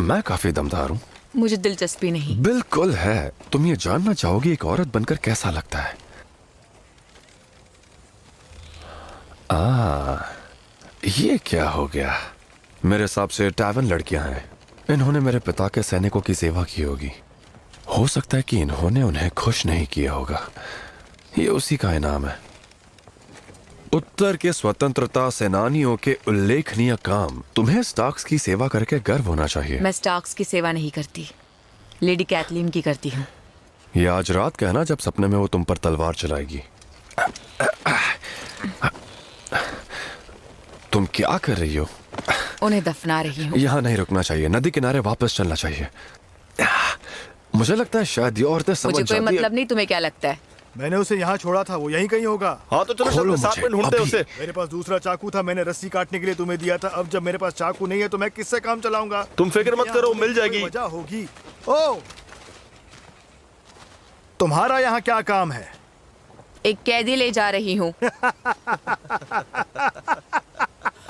मैं काफी दमदार हूँ। मुझे दिलचस्पी नहीं। बिल्कुल है। तुम ये जानना चाहोगी एक औरत बनकर कैसा लगता है? ये क्या हो गया? मेरे हिसाब से टैवन लड़कियां हैं। इन्होंने मेरे पिता के सैनिकों की सेवा की होगी। हो सकता है कि इन्होंने उन्हें खुश नहीं किया होगा। ये उसी का इनाम है। उत्तर के स्वतंत्रता सेनानियों के उल्लेखनीय काम। तुम्हें स्टार्क्स की सेवा करके गर्व होना चाहिए। मैं स्टार्क्स की सेवा नहीं करती, लेडी कैथलीन की करती हूँ। ये आज रात का है ना, जब सपने में वो तुम पर तलवार चलाएगी। तुम क्या कर रही हो? उन्हें दफना रही हूँ। यहाँ नहीं रुकना चाहिए, नदी किनारे वापस चलना चाहिए। मुझे लगता है शायद ये औरतें समझ मुझे कोई जाती मतलब नहीं, तुम्हें क्या लगता है? मैंने उसे यहाँ छोड़ा था, वो यहीं कहीं होगा। हाँ तो चलो खोलो साथ में मुझे, ढूंढते अभी। उसे। मेरे पास दूसरा चाकू था, मैंने रस्सी काटने के लिए तुम्हें दिया था। अब जब मेरे पास चाकू नहीं है तो मैं किससे काम चलाऊंगा? तुम फिक्र मत करो, मिल कोई जाएगी। वजह होगी। ओ, तुम्हारा यहाँ क्या काम है? एक कैदी ले जा रही हूँ।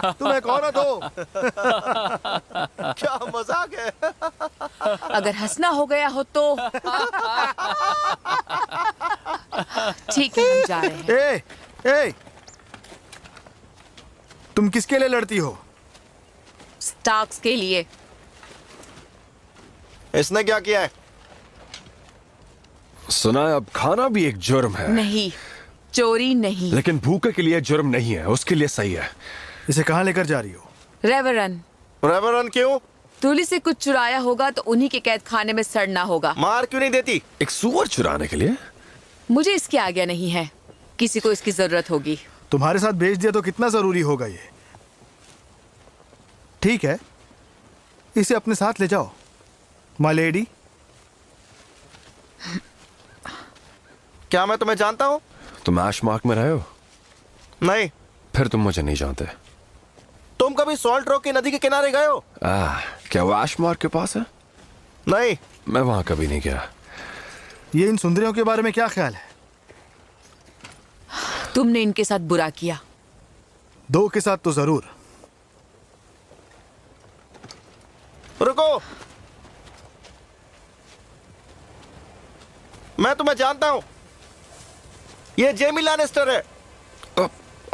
तुम एक औरत हो। क्या मजाक है। अगर हंसना हो गया हो तो ठीक है, हम जा रहे हैं। ए, तुम किसके लिए लड़ती हो? स्टार्क्स के लिए। इसने क्या किया है? सुना है अब खाना भी एक जुर्म है। नहीं, चोरी नहीं। लेकिन भूखे के लिए जुर्म नहीं है, उसके लिए सही है। इसे कहाँ लेकर जा रही हो? रेवरन, रेवरन क्यों? तुली से कुछ चुराया होगा तो उन्हीं के कैद खाने में सड़ना होगा। मार क्यों नहीं देती? एक सुअर चुराने के लिए? मुझे इसकी आज्ञा नहीं है, किसी को इसकी जरूरत होगी। तुम्हारे साथ भेज दिया तो कितना जरूरी होगा ये? ठीक है, इसे अपने साथ ले जाओ, माय लेडी। क्या मैं तुम्हें जानता हूँ? तुम ऐश मार्क में रहे हो? नहीं। फिर तुम मुझे नहीं जानते। तुम कभी सॉल्ट रॉक की नदी के किनारे गए हो? क्या वो ऐश मार्क के पास है? नहीं। मैं वहां कभी नहीं गया। ये इन सुंदरियों के बारे में क्या ख्याल है? तुमने इनके साथ बुरा किया। दो के साथ तो जरूर। रुको, मैं तुम्हें जानता हूं। ये जेमी लैनिस्टर है।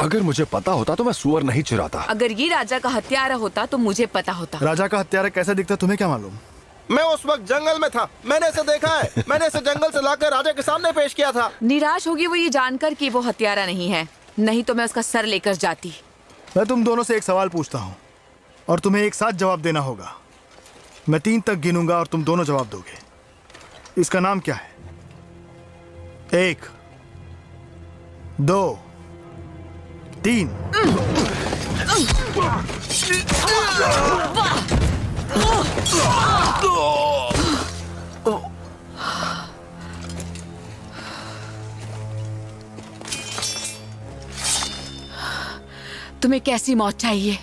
अगर मुझे पता होता तो मैं सुअर नहीं चुराता। अगर ये राजा का हत्यारा होता तो मुझे पता होता। राजा का हत्यारा कैसा दिखता तुम्हें क्या मालूम? मैं उस वक्त जंगल में था, मैंने इसे देखा है। मैंने इसे जंगल से लाकर राजा के सामने पेश किया था। निराश होगी वो ये जानकर कि वो हत्यारा नहीं है, नहीं तो मैं उसका सर लेकर जाती। मैं तुम दोनों से एक सवाल पूछता हूं और तुम्हें एक साथ जवाब देना होगा। मैं 3 तक गिनूंगा और तुम दोनों जवाब दोगे। इसका नाम क्या है? 1, 2, 3। तुम्हें कैसी मौत चाहिए?